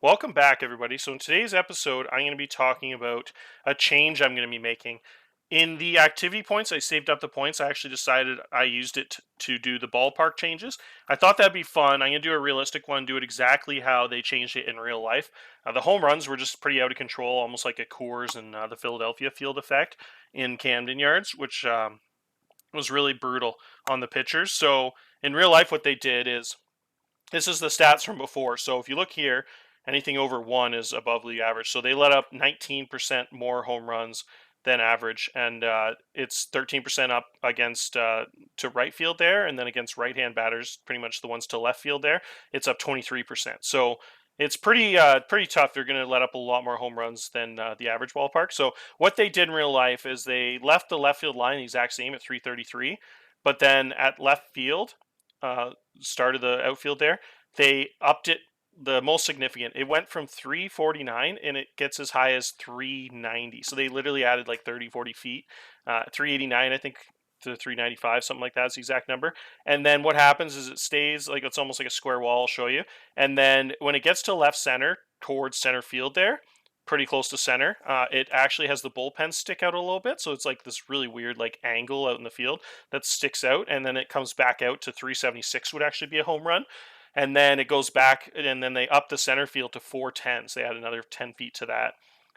Welcome back, everybody. So, in today's episode, I'm going to be talking about a change I'm going to be making. In the activity points, I saved up the points. I actually decided I used it to do the ballpark changes. I thought that'd be fun. I'm going to do a realistic one, do it exactly how they changed it in real life. The home runs were just pretty out of control, almost like a Coors and the Philadelphia field effect in Camden Yards, which was really brutal on the pitchers. So, in real life, what they did is this is the stats from before. So if you look here, anything over one is above league average. So they let up 19% more home runs than average, and it's 13% up against to right field there, and then against right-hand batters, pretty much the ones to left field there, it's up 23%. So it's pretty tough. They're going to let up a lot more home runs than the average ballpark. So what they did in real life is they left the left field line the exact same at 333, but then at left field, uh, start of the outfield there, they upped it the most significant. It went from 349 and it gets as high as 390. So they literally added like 30, 40 feet. 389, I think, to 395, something like that is the exact number. And then what happens is it stays like it's almost like a square wall, I'll show you. And then when it gets to left center, towards center field there, pretty close to center, it actually has the bullpen stick out a little bit. So it's like this really weird like angle out in the field that sticks out. And then it comes back out to 376 would actually be a home run, and then it goes back, and then they up the center field to 410. So they add another 10 feet to that.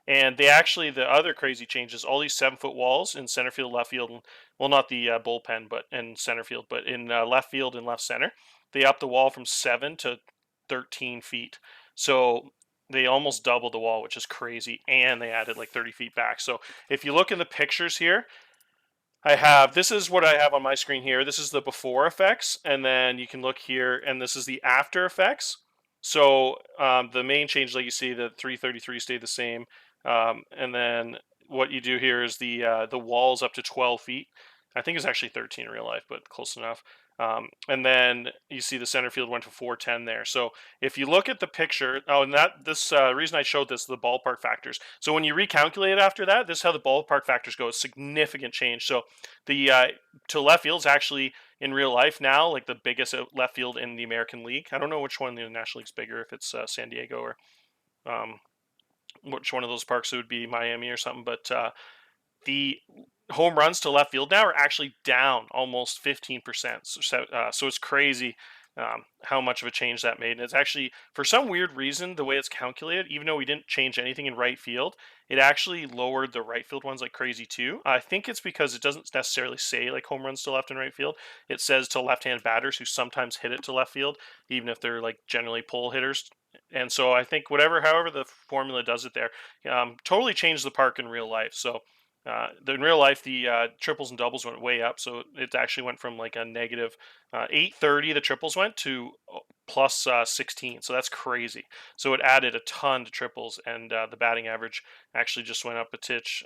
And they actually, the other crazy changes, all these 7 foot walls in center field, left field, and well, not the bullpen, but in center field, but in left field and left center, they up the wall from 7 to 13 feet. So they almost doubled the wall, which is crazy. And they added like 30 feet back. So if you look in the pictures here, this is what I have on my screen here. This is the before effects, and then you can look here, and this is the after effects. So the main change, like you see, the 333 stayed the same, and then what you do here is the walls up to 12 feet. I think it's actually 13 in real life, but close enough. And then you see the center field went to 410 there. So if you look at the picture, oh, and that this reason I showed this, the ballpark factors. So when you recalculate it after that, this is how the ballpark factors go. A significant change. So the to left field is actually in real life now like the biggest left field in the American League. I don't know which one in the National League's bigger, if it's San Diego or um, which one of those parks it would be, Miami or something. But the home runs to left field now are actually down almost 15%. So it's crazy how much of a change that made. And it's actually, for some weird reason, the way it's calculated, even though we didn't change anything in right field, it actually lowered the right field ones like crazy too. I think it's because it doesn't necessarily say like home runs to left and right field. It says to left-hand batters who sometimes hit it to left field, even if they're like generally pull hitters. And so I think however the formula does it there, totally changed the park in real life. So in real life, the triples and doubles went way up, so it actually went from like a negative 830. The triples went to plus 16, so that's crazy. So it added a ton to triples, and the batting average actually just went up a titch,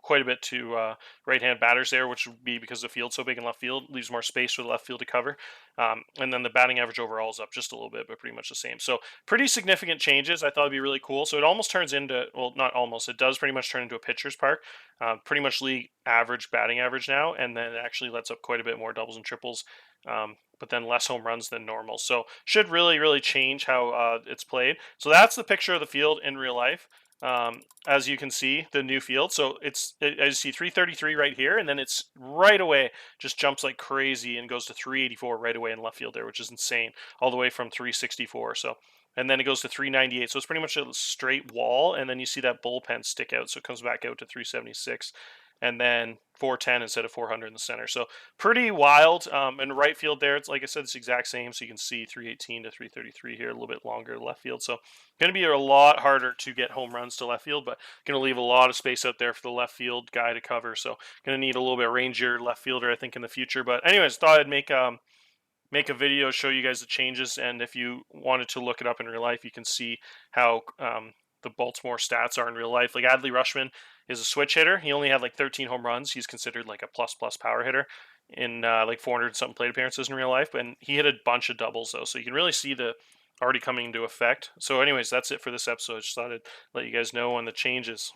quite a bit to right-hand batters there, which would be because the field's so big in left field, leaves more space for the left field to cover. And then the batting average overall is up just a little bit, but pretty much the same. So pretty significant changes. I thought it'd be really cool. So it almost turns into, well, not almost, it does pretty much turn into a pitcher's park. Pretty much league average batting average now, and then it actually lets up quite a bit more doubles and triples. But then less home runs than normal. So should really change how it's played. So that's the picture of the field in real life. As you can see, the new field. So as you see 333 right here, and then it's right away just jumps like crazy and goes to 384 right away in left field there, which is insane, all the way from 364. So, and then it goes to 398. So it's pretty much a straight wall, and then you see that bullpen stick out, so it comes back out to 376, and then 410 instead of 400 in the center. So pretty wild. In right field there, it's like I said, it's the exact same. So you can see 318 to 333 here, a little bit longer left field. So going to be a lot harder to get home runs to left field, but going to leave a lot of space out there for the left field guy to cover. So going to need a little bit rangier left fielder, I think, in the future. But anyways, thought I'd make a video, show you guys the changes, and if you wanted to look it up in real life, you can see how the Baltimore stats are in real life. Like Adley Rushman is a switch hitter. He only had like 13 home runs. He's considered like a plus power hitter in like 400 something plate appearances in real life, and he hit a bunch of doubles though, so you can really see the already coming into effect. So anyways, that's it for this episode. Just thought I'd let you guys know on the changes.